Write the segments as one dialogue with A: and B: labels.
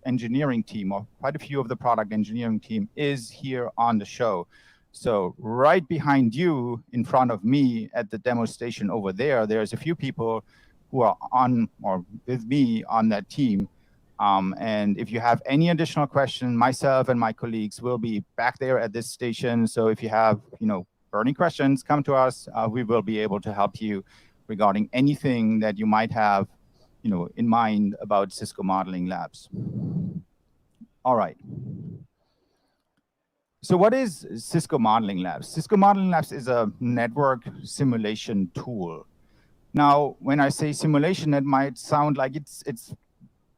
A: engineering team, or quite a few of the product engineering team, is here on the show. So right behind you, in front of me at the demo station over there, there's a few people who are on or with me on that team. And if you have any additional questions, myself and my colleagues will be back there at this station. So if you have, burning questions, come to us. We will be able to help you regarding anything that you might have, in mind about Cisco Modeling Labs. All right. So what is Cisco Modeling Labs? Cisco Modeling Labs is a network simulation tool. Now, when I say simulation, it might sound like it's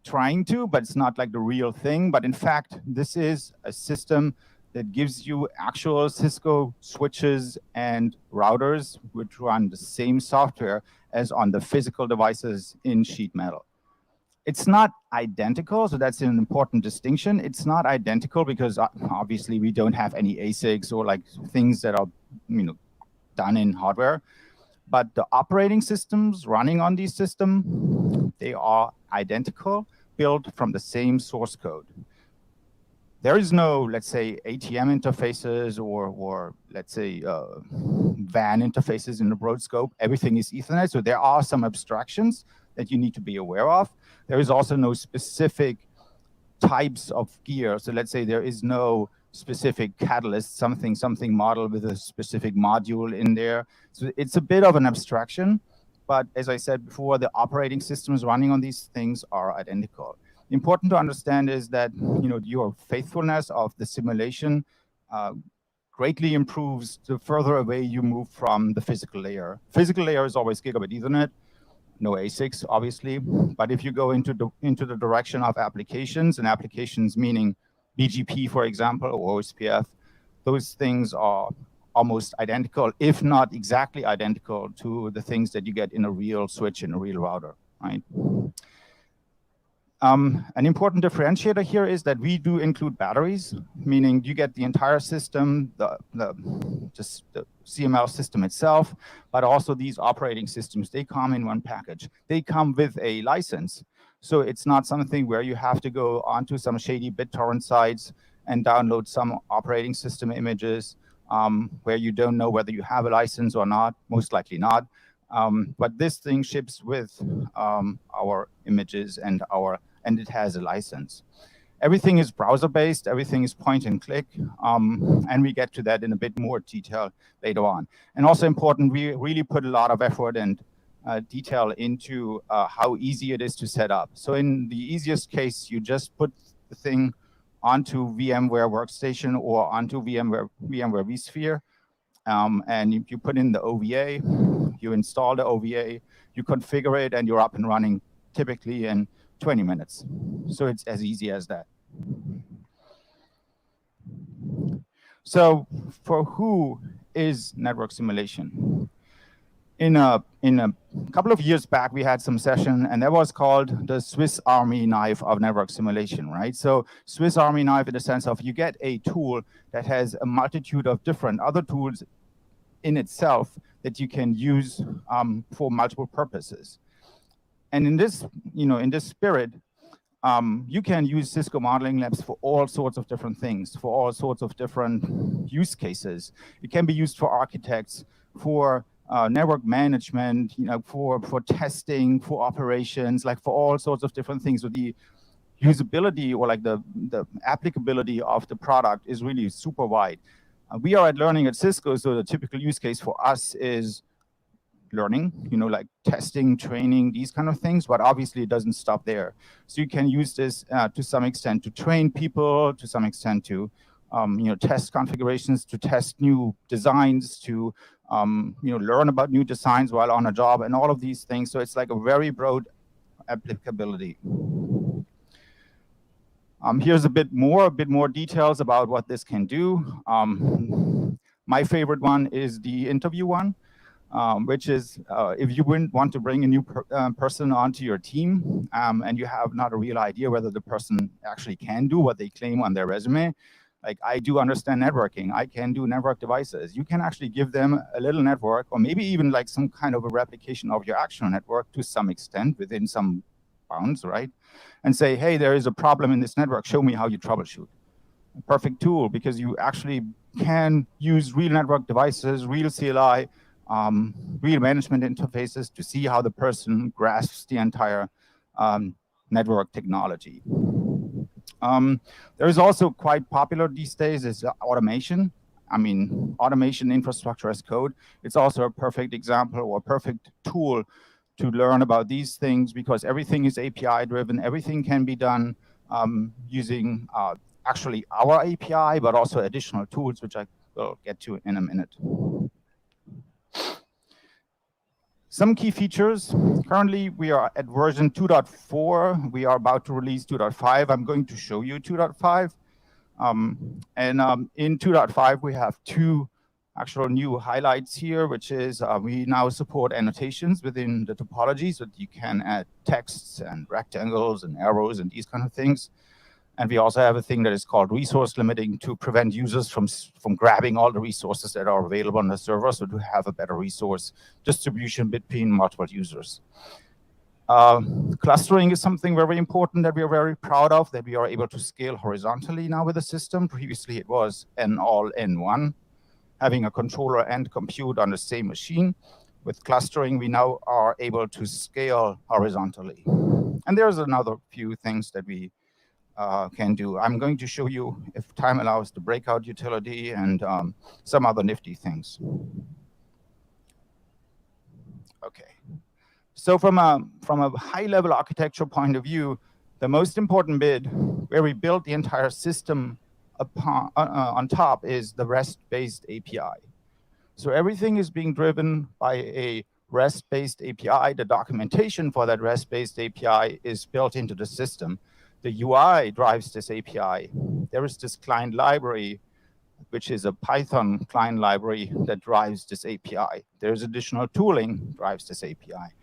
A: trying to, but it's not like the real thing. But in fact, this is a system that gives you actual Cisco switches and routers, which run the same software as on the physical devices in sheet metal. It's not identical, so that's an important distinction. It's not identical because obviously we don't have any ASICs or like things that are, done in hardware. But the operating systems running on these systems, they are identical, built from the same source code. There is no, let's say, ATM interfaces or let's say, WAN interfaces in the broad scope. Everything is Ethernet, so there are some abstractions that you need to be aware of. There is also no specific types of gear. So let's say there is no specific catalyst, something model with a specific module in there. So it's a bit of an abstraction. But as I said before, the operating systems running on these things are identical. Important to understand is that your faithfulness of the simulation greatly improves the further away you move from the physical layer. Physical layer is always gigabit Ethernet, no ASICs, obviously. But if you go into the direction of applications, and applications meaning BGP, for example, or OSPF, those things are almost identical, if not exactly identical, to the things that you get in a real switch, in a real router, right? An important differentiator here is that we do include batteries, meaning you get the entire system, just the CML system itself, but also these operating systems, they come in one package. They come with a license. So it's not something where you have to go onto some shady BitTorrent sites and download some operating system images where you don't know whether you have a license or not, most likely not. But this thing ships with our images and it has a license. Everything is browser-based, everything is point and click, and we get to that in a bit more detail later on. And also important, we really put a lot of effort and detail into how easy it is to set up. So in the easiest case, you just put the thing onto VMware Workstation or onto VMware vSphere, and you put in the OVA, you install the OVA, you configure it, and you're up and running typically in 20 minutes. So it's as easy as that. So for who is network simulation? In a couple of years back, we had some session, and that was called the Swiss Army knife of network simulation, right? So Swiss Army knife in the sense of you get a tool that has a multitude of different other tools in itself that you can use for multiple purposes. And in this, in this spirit, you can use Cisco Modeling Labs for all sorts of different things, for all sorts of different use cases. It can be used for architects, for network management, for testing, for operations, like for all sorts of different things. So the usability or like the applicability of the product is really super wide. We are at Learning at Cisco, so the typical use case for us is learning, like testing, training, these kind of things, but obviously it doesn't stop there. So you can use this to some extent to train people, to some extent to test configurations, to test new designs, to learn about new designs while on a job, and all of these things. So it's like a very broad applicability. Here's a bit more details about what this can do. My favorite one is the interview one. Which is if you wouldn't want to bring a new person onto your team and you have not a real idea whether the person actually can do what they claim on their resume. Like, I do understand networking, I can do network devices. You can actually give them a little network, or maybe even like some kind of a replication of your actual network to some extent within some bounds, right? And say, hey, there is a problem in this network. Show me how you troubleshoot. A perfect tool, because you actually can use real network devices, real CLI, real management interfaces to see how the person grasps the entire network technology. There is also quite popular these days is automation. I mean, automation infrastructure as code. It's also a perfect example or a perfect tool to learn about these things, because everything is API driven. Everything can be done using actually our API, but also additional tools, which I will get to in a minute. Some key features. Currently, we are at version 2.4. We are about to release 2.5. I'm going to show you 2.5. In 2.5, we have two actual new highlights here, which is we now support annotations within the topology, so that you can add texts and rectangles and arrows and these kind of things. And we also have a thing that is called resource limiting to prevent users from grabbing all the resources that are available on the server, so to have a better resource distribution between multiple users. Clustering is something very important that we are very proud of, that we are able to scale horizontally now with the system. Previously, it was an all-in-one, having a controller and compute on the same machine. With clustering, we now are able to scale horizontally. And there's another few things that we can do. I'm going to show you, if time allows, the breakout utility and some other nifty things. Okay. So from a high-level architecture point of view, the most important bit where we built the entire system upon, on top is the REST-based API. So everything is being driven by a REST-based API. The documentation for that REST-based API is built into the system. The UI drives this API. There is this client library, which is a Python client library that drives this API. There's additional tooling drives this API.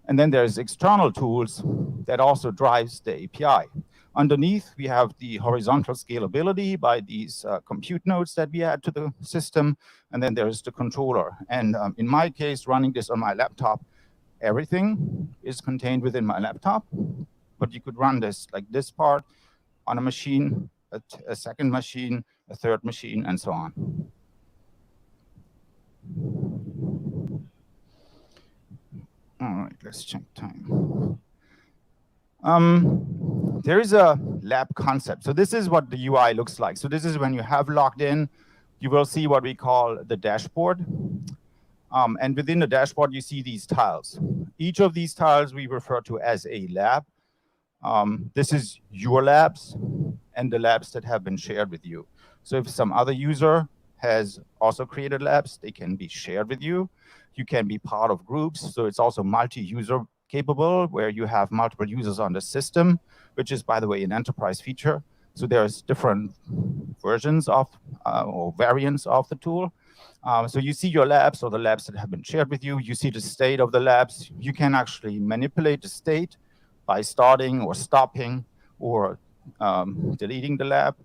A: And then there's external tools that also drives the API. Underneath, we have the horizontal scalability by these compute nodes that we add to the system. And then there's the controller. And in my case, running this on my laptop, everything is contained within my laptop. But you could run this, like this part, on a machine, a second machine, a third machine, and so on. All right, let's check time. There is a lab concept. So this is what the UI looks like. So this is when you have logged in, you will see what we call the dashboard. And within the dashboard, you see these tiles. Each of these tiles we refer to as a lab. This is your labs and the labs that have been shared with you. So if some other user has also created labs, they can be shared with you. You can be part of groups. So it's also multi-user capable, where you have multiple users on the system, which is, by the way, an enterprise feature. So there's different versions of or variants of the tool. So you see your labs or the labs that have been shared with you. You see the state of the labs. You can actually manipulate the state by starting or stopping or deleting the lab.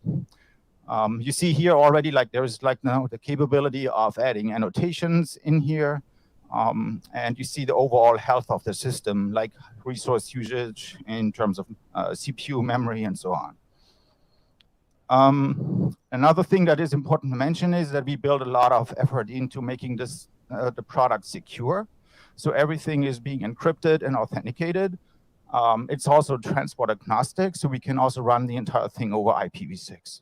A: You see here already, like there's like now the capability of adding annotations in here. And you see the overall health of the system, like resource usage in terms of CPU memory and so on. Another thing that is important to mention is that we build a lot of effort into making this the product secure. So everything is being encrypted and authenticated. It's also transport agnostic, so we can also run the entire thing over IPv6.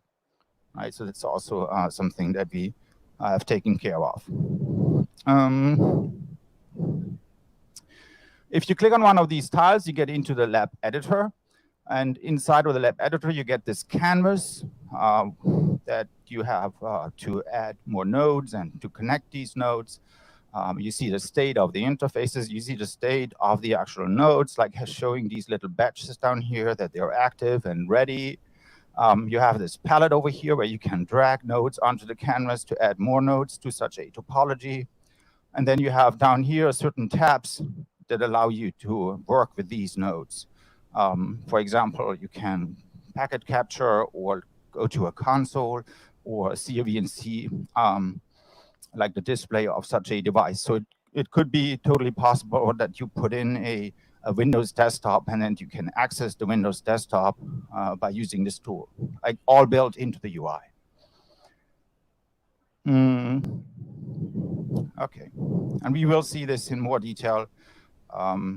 A: Right, so that's also something that we have taken care of. If you click on one of these tiles, you get into the lab editor. And inside of the lab editor, you get this canvas that you have to add more nodes and to connect these nodes. You see the state of the interfaces. You see the state of the actual nodes, like showing these little badges down here that they're active and ready. You have this palette over here where you can drag nodes onto the canvas to add more nodes to such a topology. And then you have down here certain tabs that allow you to work with these nodes. For example, you can packet capture or go to a console or see a VNC, like the display of such a device. So it could be totally possible that you put in a a Windows desktop, and then you can access the Windows desktop by using this tool, like all built into the UI. Okay, and we will see this in more detail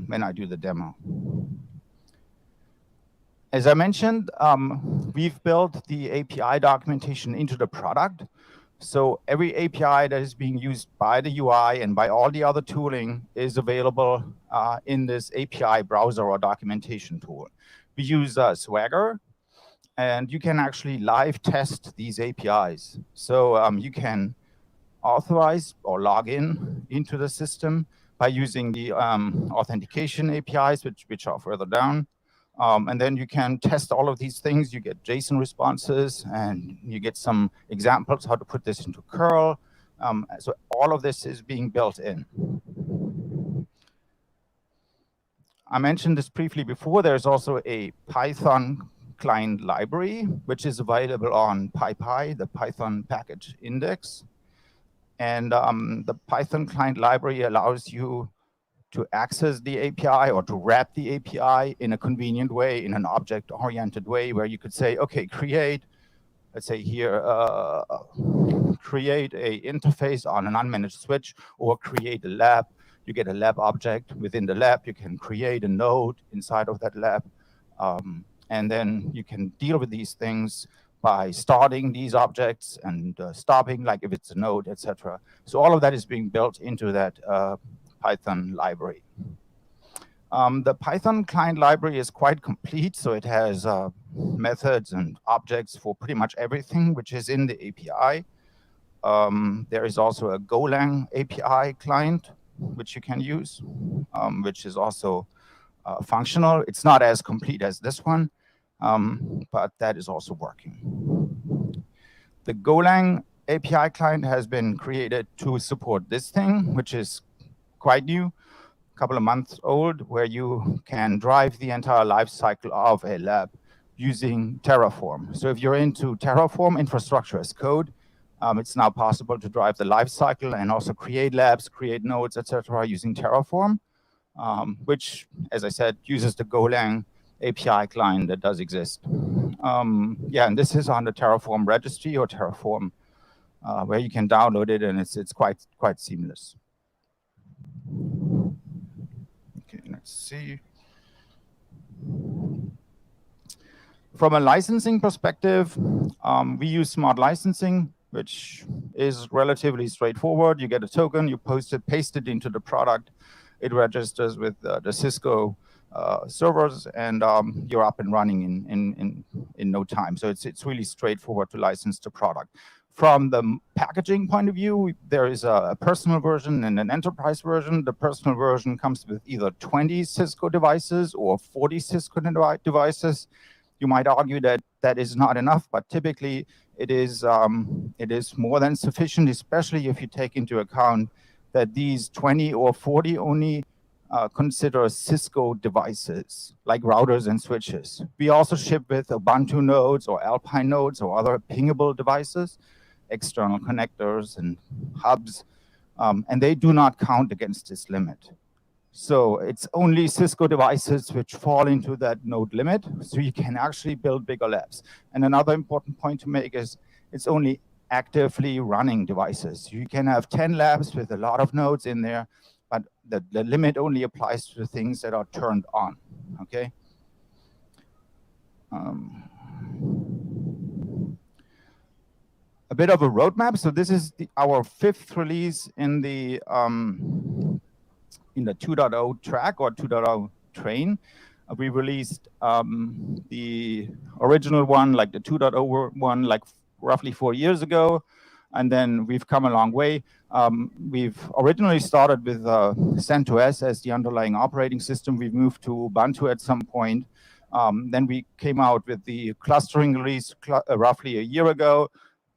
A: when I do the demo. As I mentioned, we've built the API documentation into the product. So every API that is being used by the UI and by all the other tooling is available in this API browser or documentation tool. We use Swagger, and you can actually live test these APIs. So you can authorize or log in into the system by using the authentication APIs, which are further down. And then you can test all of these things. You get JSON responses, and you get some examples how to put this into curl. So all of this is being built in. I mentioned this briefly before. There's also a Python client library, which is available on PyPy, the Python package index. And the Python client library allows you to access the API or to wrap the API in a convenient way, in an object-oriented way, where you could say, okay, create, let's say here, create a interface on an unmanaged switch, or create a lab. You get a lab object. Within the lab, you can create a node inside of that lab. And then you can deal with these things by starting these objects and stopping, like if it's a node, etc. So all of that is being built into that Python library. The Python client library is quite complete, so it has methods and objects for pretty much everything which is in the API. There is also a Golang API client which you can use, which is also functional. It's not as complete as this one, but that is also working. The Golang API client has been created to support this thing, which is quite new, a couple of months old, where you can drive the entire life cycle of a lab using Terraform. So if you're into Terraform infrastructure as code, it's now possible to drive the life cycle and also create labs, create nodes, etc. using Terraform, which, as I said, uses the Golang API client that does exist. Yeah, and this is on the Terraform registry or Terraform, where you can download it, and it's quite seamless. Okay, let's see. From a licensing perspective, we use smart licensing, which is relatively straightforward. You get a token, you paste it into the product, it registers with the Cisco servers, and you're up and running in no time. So it's really straightforward to license the product. From the packaging point of view, there is a personal version and an enterprise version. The personal version comes with either 20 Cisco devices or 40 Cisco devices. You might argue that that is not enough, but typically it is more than sufficient, especially if you take into account that these 20 or 40 only consider Cisco devices, like routers and switches. We also ship with Ubuntu nodes or Alpine nodes or other pingable devices, external connectors and hubs, and they do not count against this limit. So it's only Cisco devices which fall into that node limit, so you can actually build bigger labs. And another important point to make is it's only actively running devices. You can have 10 labs with a lot of nodes in there, but the limit only applies to the things that are turned on, okay? A bit of a roadmap. So this is our 5th release in the 2.0 track or 2.0 train. We released the original one, like the 2.0 one, like roughly 4 years ago. And then we've come a long way. We've originally started with CentOS as the underlying operating system. We've moved to Ubuntu at some point. Then we came out with the clustering release roughly a year ago,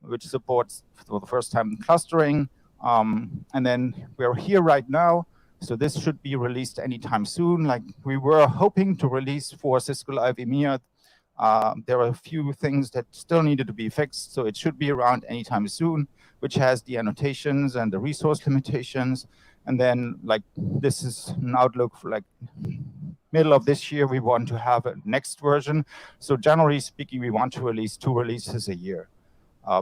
A: which supports for the first time clustering. And then we're here right now. So this should be released anytime soon. Like we were hoping to release for Cisco Live EMEA. There are a few things that still needed to be fixed, so it should be around anytime soon, which has the annotations and the resource limitations. And then like this is an outlook for like middle of this year, we want to have a next version. So generally speaking, we want to release 2 releases a year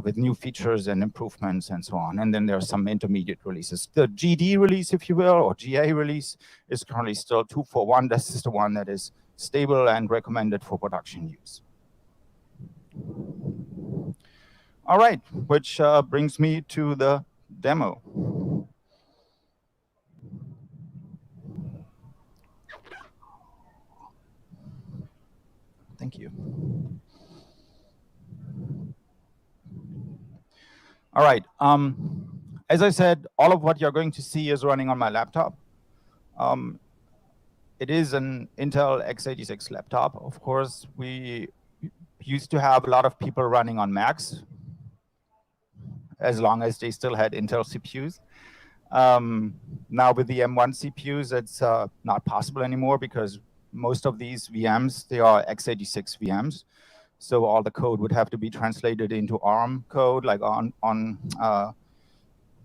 A: with new features and improvements and so on. And then there are some intermediate releases. The GD release, if you will, or GA release is currently still 2.4.1. This is the one that is stable and recommended for production use. All right, which brings me to the demo. Thank you. All right. As I said, all of what you're going to see is running on my laptop. It is an Intel x86 laptop. Of course, we used to have a lot of people running on Macs, as long as they still had Intel CPUs. Now with the M1 CPUs, it's not possible anymore because most of these VMs, they are x86 VMs. So all the code would have to be translated into ARM code, like on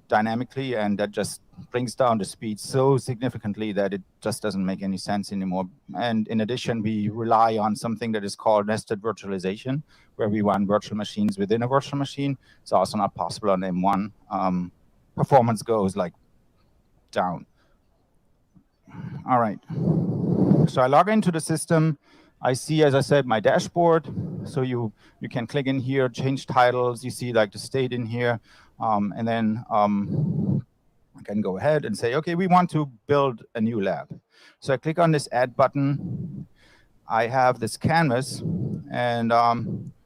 A: dynamically, and that just brings down the speed so significantly that it just doesn't make any sense anymore. And in addition, we rely on something that is called nested virtualization, where we run virtual machines within a virtual machine. It's also not possible on M1. Performance goes like down. All right. So I log into the system. I see, as I said, my dashboard. So you can click in here, change titles. You see like the state in here. And then I can go ahead and say, OK, we want to build a new lab. So I click on this Add button. I have this canvas. And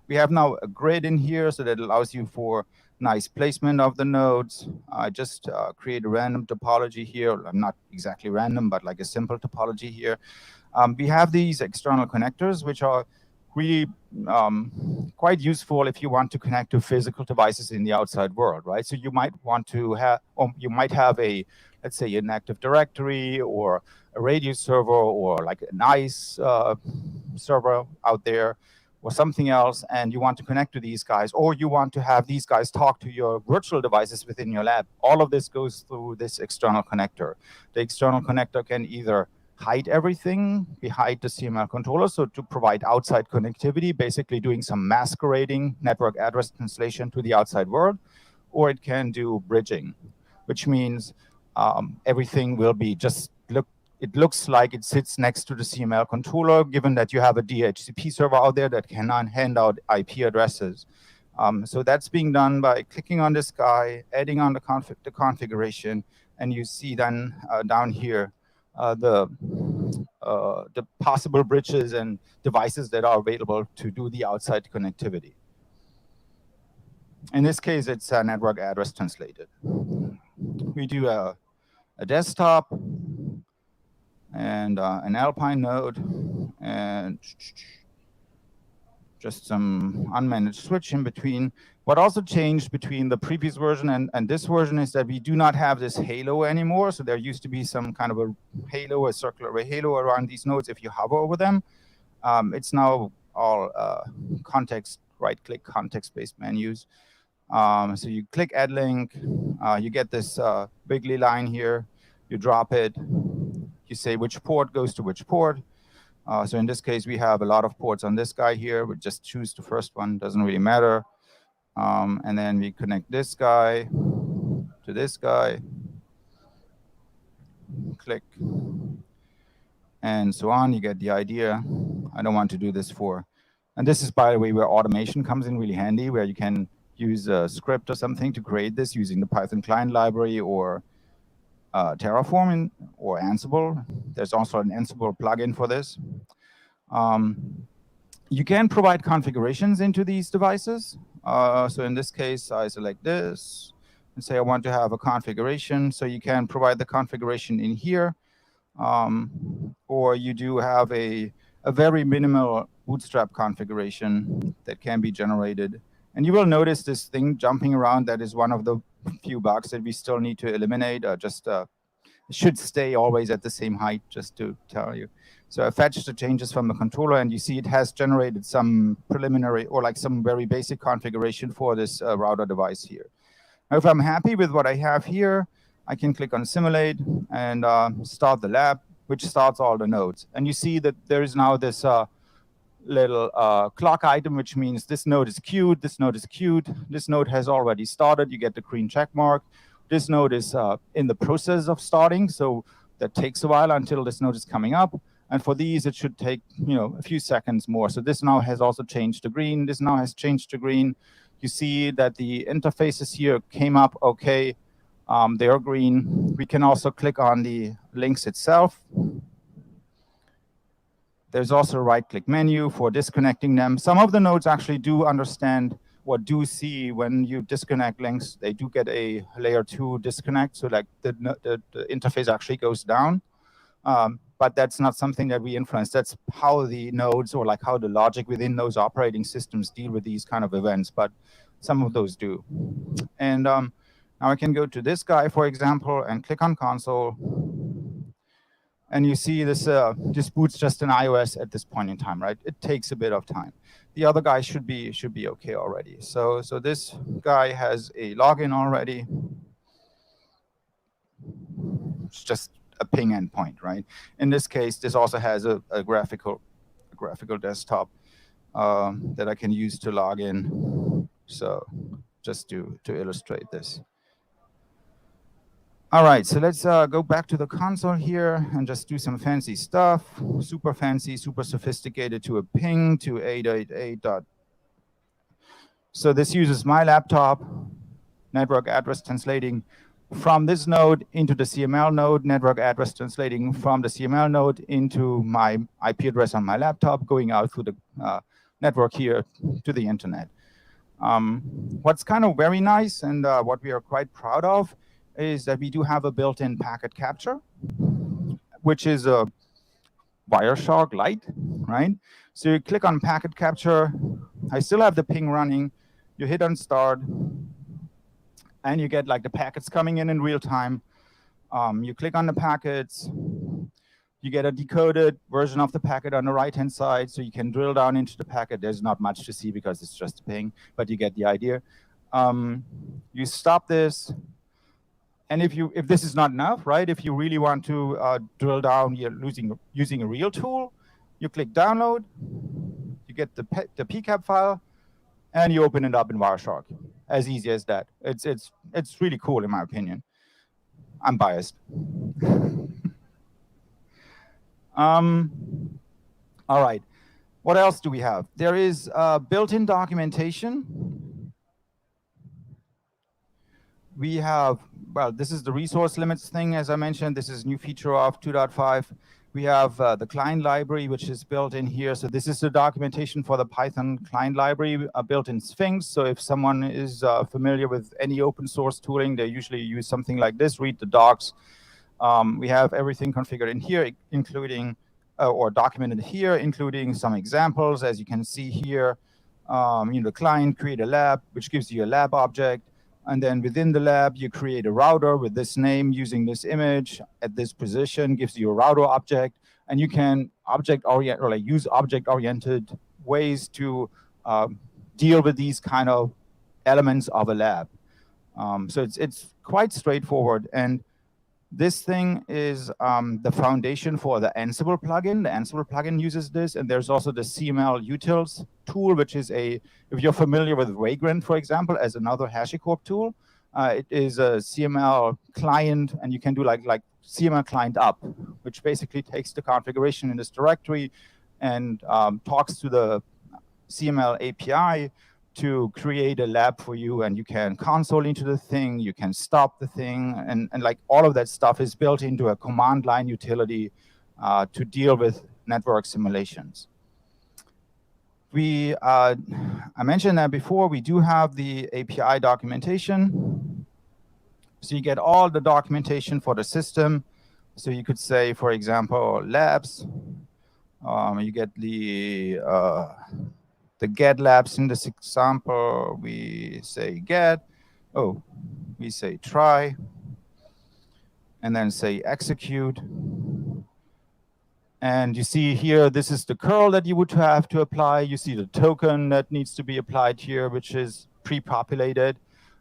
A: we have now a grid in here, so that allows you for nice placement of the nodes. I just create a random topology here. Not exactly random, but like a simple topology here. We have these external connectors, which are really quite useful if you want to connect to physical devices in the outside world, right? So you might want to have, or you might have a, let's say, an Active Directory or a radio server or like an ICE server out there or something else, and you want to connect to these guys, or you want to have these guys talk to your virtual devices within your lab. All of this goes through this external connector. The external connector can either hide everything behind the CML controller, so to provide outside connectivity, basically doing some masquerading network address translation to the outside world, or it can do bridging, which means everything will be just it looks like it sits next to the CML controller, given that you have a DHCP server out there that cannot hand out IP addresses. So that's being done by clicking on this guy, adding on the configuration, and you see then down here the possible bridges and devices that are available to do the outside connectivity. In this case, it's a network address translated. We do a desktop and an Alpine node and just some unmanaged switch in between. What also changed between the previous version and this version is that we do not have this halo anymore. So there used to be some kind of a halo, a circular halo around these nodes if you hover over them. It's now all context, right-click context-based menus. So you click Add Link, you get this wiggly line here, you drop it, you say which port goes to which port. So in this case, we have a lot of ports on this guy here. We just choose the first one, doesn't really matter. And then we connect this guy to this guy, click, and so on. You get the idea. I don't want to do this for. And this is, by the way, where automation comes in really handy, where you can use a script or something to create this using the Python client library or Terraform or Ansible. There's also an Ansible plugin for this. You can provide configurations into these devices. So in this case, I select this and say I want to have a configuration. So you can provide the configuration in here. Or you do have a very minimal bootstrap configuration that can be generated. And you will notice this thing jumping around. That is one of the few bugs that we still need to eliminate. It should stay always at the same height, just to tell you. So I fetched the changes from the controller, and you see it has generated some preliminary or like some very basic configuration for this router device here. Now, if I'm happy with what I have here, I can click on simulate and start the lab, which starts all the nodes. And you see that there is now this little clock item, which means this node is queued, this node is queued, this node has already started, you get the green check mark. This node is in the process of starting, so that takes a while until this node is coming up. And for these, it should take a few seconds more. So this now has also changed to green. This now has changed to green. You see that the interfaces here came up okay. They are green. We can also click on the links itself. There's also a right-click menu for disconnecting them. Some of the nodes actually do understand or do see when you disconnect links, they do get a layer 2 disconnect, so like the interface actually goes down. But that's not something that we influence. That's how the nodes or like how the logic within those operating systems deal with these kind of events, but some of those do. And now I can go to this guy, for example, and click on console. And you see this boots just an iOS at this point in time, right? It takes a bit of time. The other guy should be okay already. So this guy has a login already. It's just a ping endpoint, right? In this case, this also has a graphical desktop that I can use to log in. So just to illustrate this. All right, so let's go back to the console here and just do some fancy stuff. Super fancy, super sophisticated to a ping to 888. So this uses my laptop, network address translating from this node into the CML node, network address translating from the CML node into my IP address on my laptop, going out through the network here to the internet. What's kind of very nice and what we are quite proud of is that we do have a built-in packet capture, which is a Wireshark Lite, right? So you click on packet capture. I still have the ping running. You hit on start, and you get like the packets coming in real time. You click on the packets. You get a decoded version of the packet on the right-hand side, so you can drill down into the packet. There's not much to see because it's just a ping, but you get the idea. You stop this. And if this is not enough, right? If you really want to drill down, you're using a real tool. You click download. You get the PCAP file, and you open it up in Wireshark. As easy as that. It's really cool in my opinion. I'm biased. All right. What else do we have? There is built-in documentation. We have, well, this is the resource limits thing, as I mentioned. This is a new feature of 2.5. We have the client library, which is built in here. So this is the documentation for the Python client library built in Sphinx. So if someone is familiar with any open source tooling, they usually use something like this, read the docs. We have everything configured in here, including, or documented here, including some examples. As you can see here, the client create a lab, which gives you a lab object. And then within the lab, you create a router with this name using this image at this position, gives you a router object. And you can use object-oriented ways to deal with these kind of elements of a lab. So it's quite straightforward. And this thing is the foundation for the Ansible plugin. The Ansible plugin uses this, and there's also the CML utils tool, which is if you're familiar with Vagrant, for example, as another HashiCorp tool, it is a CML client, and you can do like CML client up, which basically takes the configuration in this directory and talks to the CML API to create a lab for you, and you can console into the thing, you can stop the thing, and like all of that stuff is built into a command line utility to deal with network simulations. I mentioned that before, we do have the API documentation. So you get all the documentation for the system. So you could say, for example, labs. You get the get labs in this example. We say get, we say try, and then say execute. And you see here, this is the curl that you would have to apply. You see the token that needs to be applied here, which is pre-populated.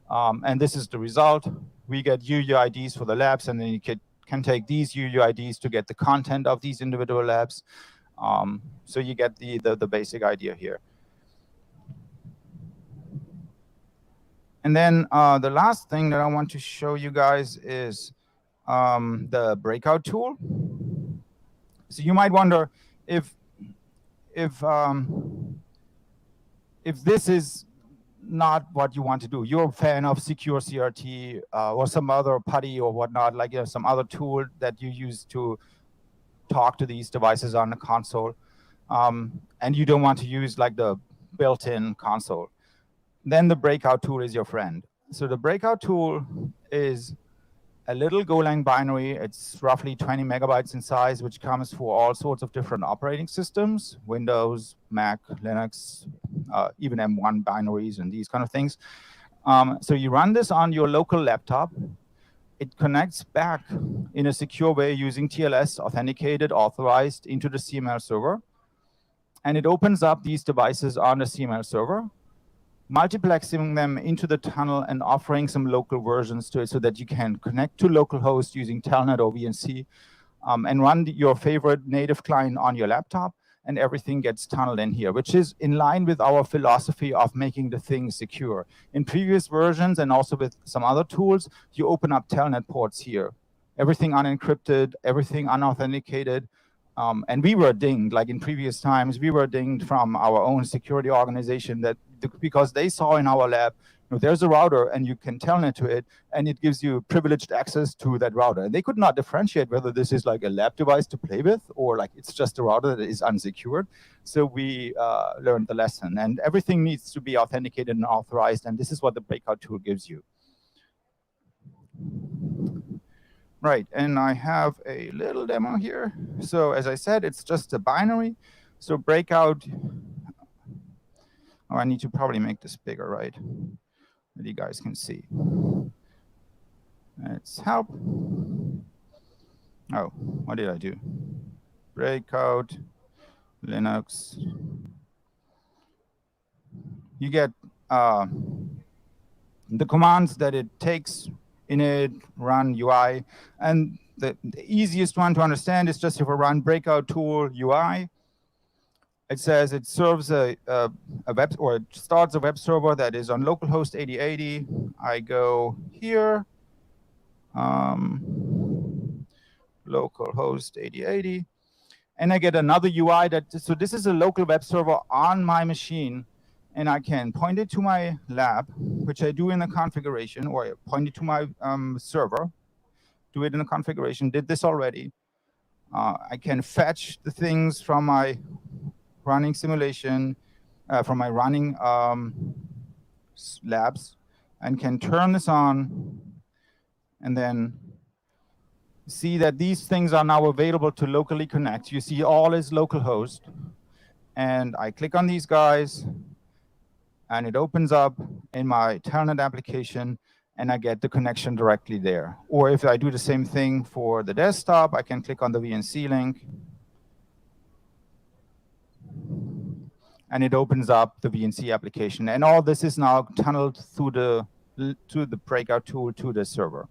A: And this is the result. we get UUIDs for the labs, and then you can take these UUIDs to get the content of these individual labs. So you get the basic idea here. And then the last thing that I want to show you guys is the breakout tool. So you might wonder if this is not what you want to do. You're a fan of secure CRT or some other PuTTY or whatnot, like some other tool that you use to talk to these devices on the console, and you don't want to use like the built-in console. Then the breakout tool is your friend. So the breakout tool is a little Golang binary. It's roughly 20 megabytes in size, which comes for all sorts of different operating systems, Windows, Mac, Linux, even M1 binaries and these kind of things. So you run this on your local laptop. It connects back in a secure way using TLS, authenticated, authorized, into the CML server. And it opens up these devices on the CML server, multiplexing them into the tunnel and offering some local versions to it so that you can connect to localhost using Telnet or VNC and run your favorite native client on your laptop, and everything gets tunneled in here, which is in line with our philosophy of making the thing secure. In previous versions and also with some other tools, you open up Telnet ports here. Everything unencrypted, everything unauthenticated. And we were dinged, like in previous times, we were dinged from our own security organization that because they saw in our lab, there's a router and you can telnet to it, and it gives you privileged access to that router. And they could not differentiate whether this is like a lab device to play with or like it's just a router that is unsecured. So we learned the lesson, and everything needs to be authenticated and authorized, and this is what the breakout tool gives you. Right, and I have a little demo here. So as I said, it's just a binary. So breakout, I need to probably make this bigger, right? That you guys can see. Let's help. Oh, what did I do? Breakout, Linux. You get the commands that it takes init, run, UI. And the easiest one to understand is just if we run breakout tool UI, it says it serves a web, or it starts a web server that is on localhost 8080. I go here, localhost 8080, and I get another UI so this is a local web server on my machine, and I can point it to my lab, which I do in the configuration, or I point it to my server, do it in the configuration, did this already. I can fetch the things from my running simulation, from my running labs, and can turn this on, and then see that these things are now available to locally connect. You see all is localhost, and I click on these guys, and it opens up in my Telnet application, and I get the connection directly there. Or if I do the same thing for the desktop, I can click on the VNC link, and it opens up the VNC application. And all this is now tunneled through the breakout tool to the server.